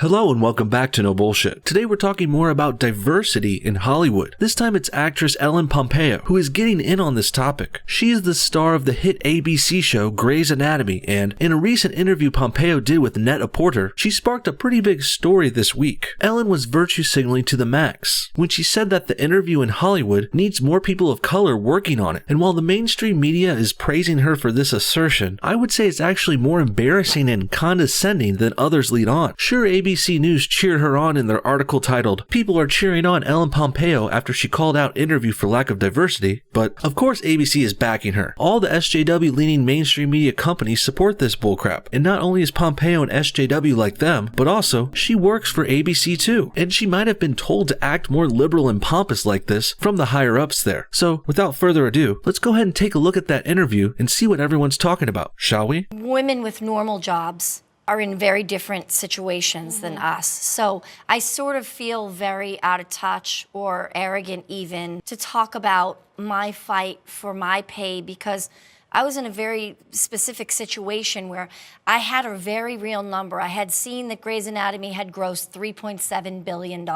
Hello and welcome back to No Bullshit. Today we're talking more about diversity in Hollywood. This time it's actress Ellen Pompeo who is getting in on this topic. She is the star of the hit ABC show Grey's Anatomy, and in a recent interview Pompeo did with Net-a-Porter, she sparked a pretty big story this week. Ellen was virtue signaling to the max when she said that the interview in Hollywood needs more people of color working on it. And while the mainstream media is praising her for this assertion, I would say it's actually more embarrassing and condescending than others lead on. Sure, ABC News cheered her on in their article titled, "People are cheering on Ellen Pompeo after she called out interview for lack of diversity," but of course ABC is backing her. All the SJW-leaning mainstream media companies support this bullcrap, and not only is Pompeo and SJW like them, but also she works for ABC too, and she might have been told to act more liberal and pompous like this from the higher-ups there. So without further ado, let's go ahead and take a look at that interview and see what everyone's talking about, shall we? Women with normal jobs are in very different situations than us. So I sort of feel very out of touch or arrogant even to talk about my fight for my pay, because I was in a very specific situation where I had a very real number. I had seen that Grey's Anatomy had grossed $3.7 billion.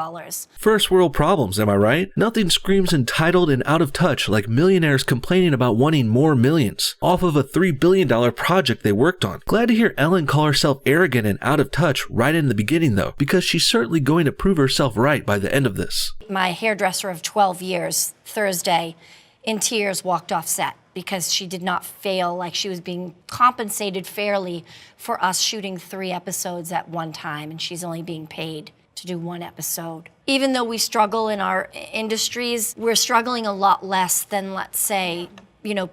First world problems, am I right? Nothing screams entitled and out of touch like millionaires complaining about wanting more millions off of a $3 billion project they worked on. Glad to hear Ellen call herself arrogant and out of touch right in the beginning though, because she's certainly going to prove herself right by the end of this. My hairdresser of 12 years, Thursday, in tears walked off set because she did not feel like she was being compensated fairly for us shooting 3 episodes at one time, and she's only being paid to do 1 episode. Even though we struggle in our industries, we're struggling a lot less than, let's say,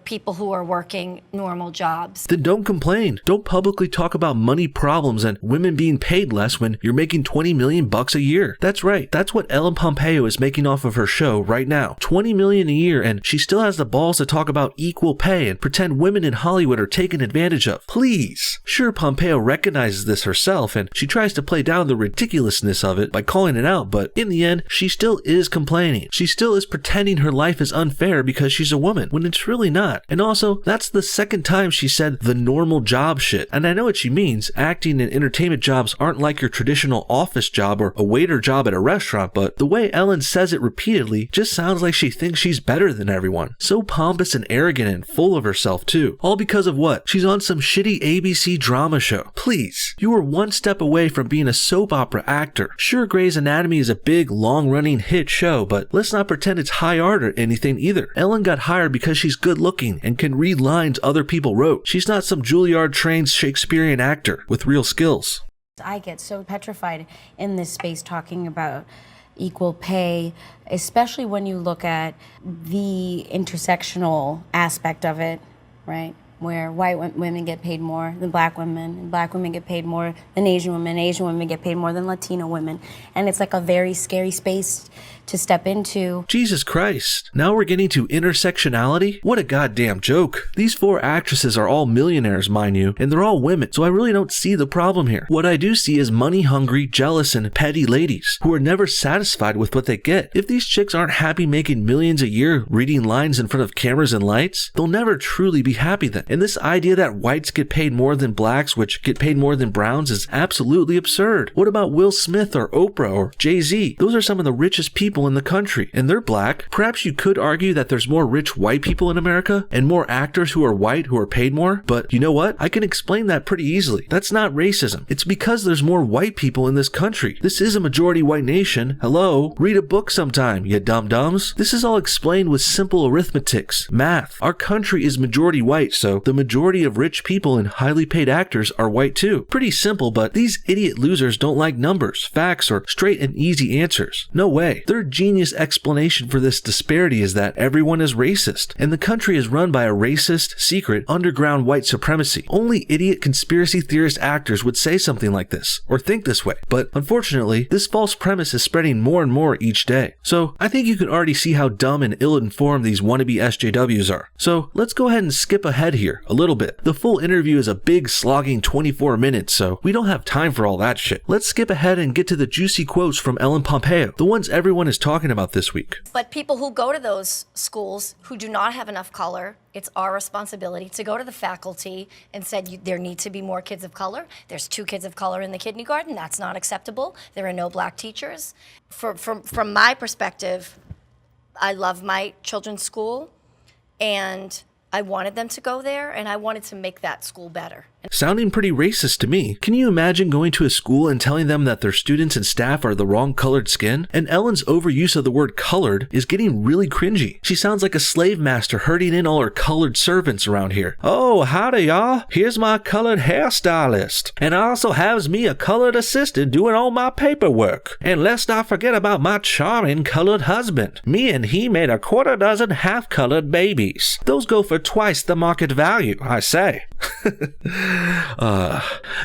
people who are working normal jobs. Then don't complain. Don't publicly talk about money problems and women being paid less when you're making $20 million a year. That's right. That's what Ellen Pompeo is making off of her show right now. $20 million a year, and she still has the balls to talk about equal pay and pretend women in Hollywood are taken advantage of. Please. Sure, Pompeo recognizes this herself and she tries to play down the ridiculousness of it by calling it out, but in the end, she still is complaining. She still is pretending her life is unfair because she's a woman, when it's really not. And also, that's the second time she said the normal job shit. And I know what she means. Acting and entertainment jobs aren't like your traditional office job or a waiter job at a restaurant, but the way Ellen says it repeatedly just sounds like she thinks she's better than everyone. So pompous and arrogant and full of herself too. All because of what? She's on some shitty ABC drama show. Please. You were one step away from being a soap opera actor. Sure, Grey's Anatomy is a big, long-running hit show, but let's not pretend it's high art or anything either. Ellen got hired because she's good looking and can read lines other people wrote. She's not some Juilliard-trained Shakespearean actor with real skills. I get so petrified in this space talking about equal pay, especially when you look at the intersectional aspect of it, right? Where white women get paid more than black women, and black women get paid more than Asian women get paid more than Latino women. And it's like a very scary space to step into. Jesus Christ. Now we're getting to intersectionality? What a goddamn joke. These 4 actresses are all millionaires, mind you, and they're all women, so I really don't see the problem here. What I do see is money-hungry, jealous, and petty ladies who are never satisfied with what they get. If these chicks aren't happy making millions a year reading lines in front of cameras and lights, they'll never truly be happy then. And this idea that whites get paid more than blacks, which get paid more than browns, is absolutely absurd. What about Will Smith or Oprah or Jay-Z? Those are some of the richest people in the country, and they're black. Perhaps you could argue that there's more rich white people in America and more actors who are white who are paid more, but you know what? I can explain that pretty easily. That's not racism. It's because there's more white people in this country. This is a majority white nation. Hello? Read a book sometime, you dum-dums. This is all explained with simple arithmetics, math. Our country is majority white, so the majority of rich people and highly paid actors are white too. Pretty simple, but these idiot losers don't like numbers, facts, or straight and easy answers. No way. Their genius explanation for this disparity is that everyone is racist, and the country is run by a racist, secret, underground white supremacy. Only idiot conspiracy theorist actors would say something like this, or think this way. But unfortunately, this false premise is spreading more and more each day. So I think you can already see how dumb and ill-informed these wannabe SJWs are. So let's go ahead and skip ahead here here, a little bit. The full interview is a big slogging 24 minutes, so we don't have time for all that shit. Let's skip ahead and get to the juicy quotes from Ellen Pompeo, the ones everyone is talking about this week. But people who go to those schools who do not have enough color, it's our responsibility to go to the faculty and said there need to be more kids of color. There's 2 kids of color in the kindergarten. That's not acceptable. There are no black teachers. From my perspective, I love my children's school, and I wanted them to go there, and I wanted to make that school better. Sounding pretty racist to me. Can you imagine going to a school and telling them that their students and staff are the wrong colored skin? And Ellen's overuse of the word colored is getting really cringy. She sounds like a slave master herding in all her colored servants around here. Oh, howdy y'all. Here's my colored hairstylist. And I also has me a colored assistant doing all my paperwork. And lest I forget about my charming colored husband. Me and he made a 25 half-colored babies. Those go for twice the market value, I say.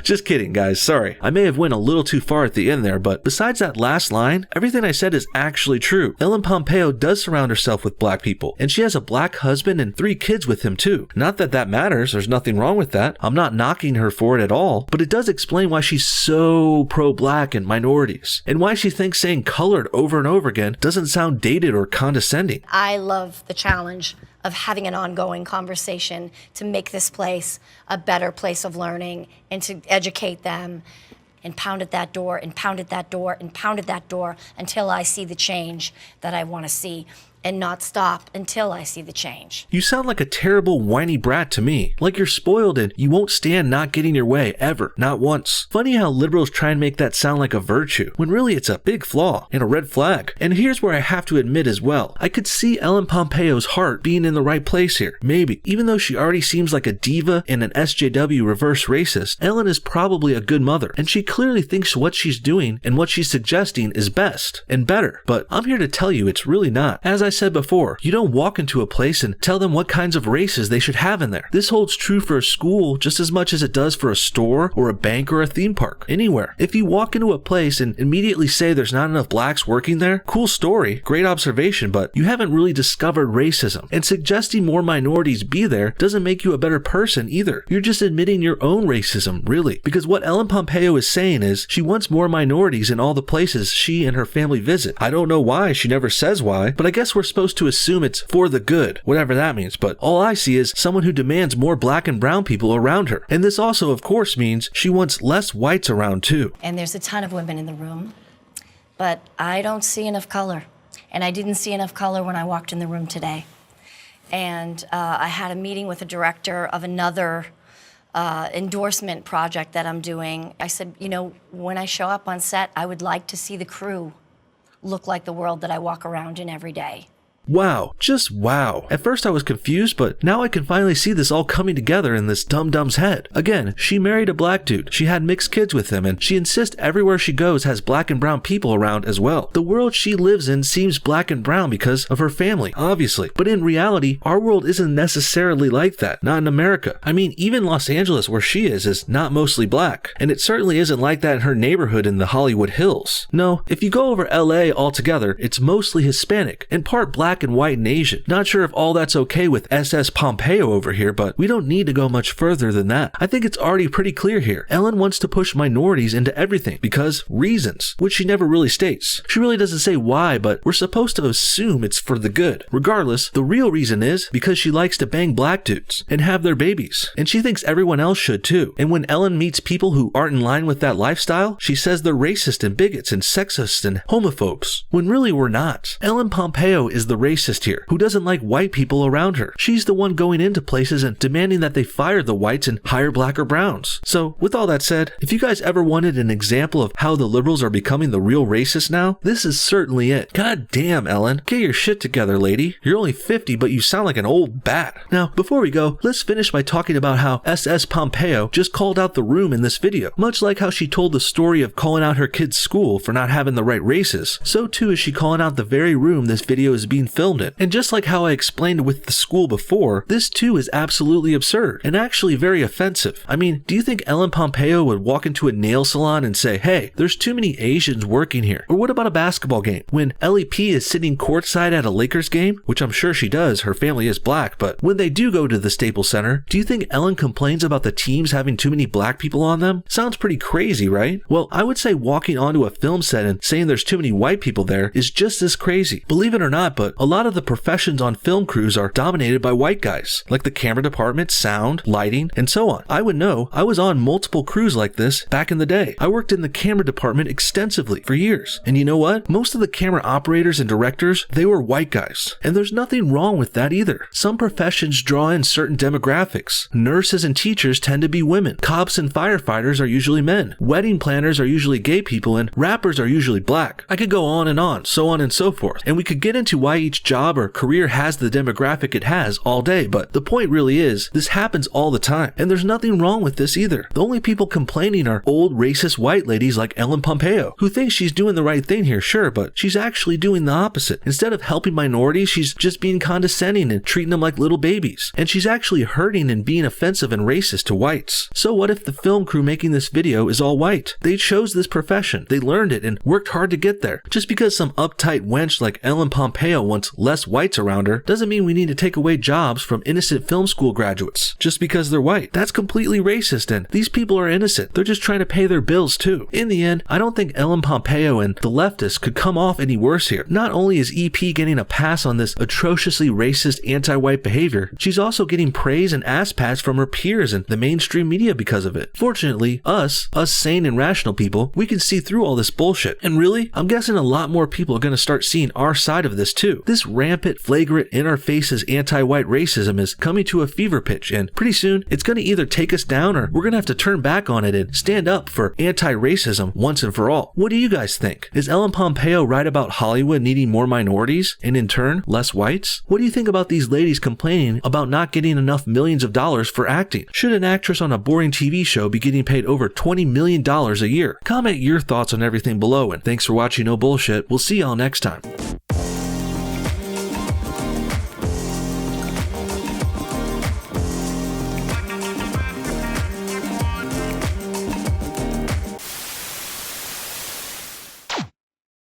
Just kidding, guys. Sorry. I may have went a little too far at the end there, but besides that last line, everything I said is actually true. Ellen Pompeo does surround herself with black people, and she has a black husband and 3 kids with him too. Not that that matters. There's nothing wrong with that. I'm not knocking her for it at all, but it does explain why she's so pro-black and minorities, and why she thinks saying colored over and over again doesn't sound dated or condescending. I love the challenge of having an ongoing conversation to make this place a better place of learning and to educate them, and pound at that door and pound at that door and pound at that door until I see the change that I want to see, and not stop until I see the change. You sound like a terrible whiny brat to me. Like you're spoiled and you won't stand not getting your way ever, not once. Funny how liberals try and make that sound like a virtue, when really it's a big flaw and a red flag. And here's where I have to admit as well, I could see Ellen Pompeo's heart being in the right place here. Maybe. Even though she already seems like a diva and an SJW reverse racist, Ellen is probably a good mother, and she clearly thinks what she's doing and what she's suggesting is best and better. But I'm here to tell you it's really not. As I said before, you don't walk into a place and tell them what kinds of races they should have in there. This holds true for a school just as much as it does for a store or a bank or a theme park, anywhere. If you walk into a place and immediately say there's not enough blacks working there, cool story, great observation, but you haven't really discovered racism. And suggesting more minorities be there doesn't make you a better person either. You're just admitting your own racism, really. Because what Ellen Pompeo is saying is she wants more minorities in all the places she and her family visit. I don't know why, she never says why, but I guess we're supposed to assume it's for the good, whatever that means. But all I see is someone who demands more black and brown people around her. And this also, of course, means she wants less whites around too. And there's a ton of women in the room, but I don't see enough color. And I didn't see enough color when I walked in the room today. And I had a meeting with a director of another endorsement project that I'm doing. I said, you know, when I show up on set, I would like to see the crew look like the world that I walk around in every day. Wow, just wow. At first I was confused, but now I can finally see this all coming together in this dum-dum's head. Again, she married a black dude, she had mixed kids with him, and she insists everywhere she goes has black and brown people around as well. The world she lives in seems black and brown because of her family, obviously. But in reality, our world isn't necessarily like that, not in America. I mean, even Los Angeles, where she is not mostly black. And it certainly isn't like that in her neighborhood in the Hollywood Hills. No, if you go over LA altogether, it's mostly Hispanic, and part black and white and Asian. Not sure if all that's okay with SS Pompeo over here, but we don't need to go much further than that. I think it's already pretty clear here. Ellen wants to push minorities into everything because reasons, which she never really states. She really doesn't say why, but we're supposed to assume it's for the good. Regardless, the real reason is because she likes to bang black dudes and have their babies, and she thinks everyone else should too. And when Ellen meets people who aren't in line with that lifestyle, she says they're racist and bigots and sexist and homophobes, when really we're not. Ellen Pompeo is the racist here, who doesn't like white people around her. She's the one going into places and demanding that they fire the whites and hire black or browns. So, with all that said, if you guys ever wanted an example of how the liberals are becoming the real racists now, this is certainly it. God damn, Ellen. Get your shit together, lady. You're only 50, but you sound like an old bat. Now, before we go, let's finish by talking about how SS Pompeo just called out the room in this video. Much like how she told the story of calling out her kid's school for not having the right races, so too is she calling out the very room this video is being filmed in. And just like how I explained with the school before, this too is absolutely absurd and actually very offensive. I mean, do you think Ellen Pompeo would walk into a nail salon and say, hey, there's too many Asians working here? Or what about a basketball game? When LEP is sitting courtside at a Lakers game, which I'm sure she does, her family is black, but when they do go to the Staples Center, do you think Ellen complains about the teams having too many black people on them? Sounds pretty crazy, right? Well, I would say walking onto a film set and saying there's too many white people there is just as crazy. Believe it or not, but a lot of the professions on film crews are dominated by white guys, like the camera department, sound, lighting, and so on. I would know. I was on multiple crews like this back in the day. I worked in the camera department extensively for years. And you know what? Most of the camera operators and directors, they were white guys. And there's nothing wrong with that either. Some professions draw in certain demographics. Nurses and teachers tend to be women. Cops and firefighters are usually men. Wedding planners are usually gay people, and rappers are usually black. I could go on, so on and so forth. And we could get into why each job or career has the demographic it has all day, but the point really is, this happens all the time. And there's nothing wrong with this either. The only people complaining are old racist white ladies like Ellen Pompeo, who think she's doing the right thing here, sure, but she's actually doing the opposite. Instead of helping minorities, she's just being condescending and treating them like little babies. And she's actually hurting and being offensive and racist to whites. So what if the film crew making this video is all white? They chose this profession, they learned it, and worked hard to get there. Just because some uptight wench like Ellen Pompeo wants less whites around her, doesn't mean we need to take away jobs from innocent film school graduates just because they're white. That's completely racist, and these people are innocent. They're just trying to pay their bills too. In the end, I don't think Ellen Pompeo and the leftists could come off any worse here. Not only is EP getting a pass on this atrociously racist anti-white behavior, she's also getting praise and ass pats from her peers and the mainstream media because of it. Fortunately, us sane and rational people, we can see through all this bullshit. And really, I'm guessing a lot more people are going to start seeing our side of this too. This rampant, flagrant, in our faces anti-white racism is coming to a fever pitch, and pretty soon it's going to either take us down or we're going to have to turn back on it and stand up for anti-racism once and for all. What do you guys think? Is Ellen Pompeo right about Hollywood needing more minorities and in turn less whites? What do you think about these ladies complaining about not getting enough millions of dollars for acting? Should an actress on a boring TV show be getting paid over $20 million a year? Comment your thoughts on everything below, and thanks for watching No Bullshit. We'll see y'all next time.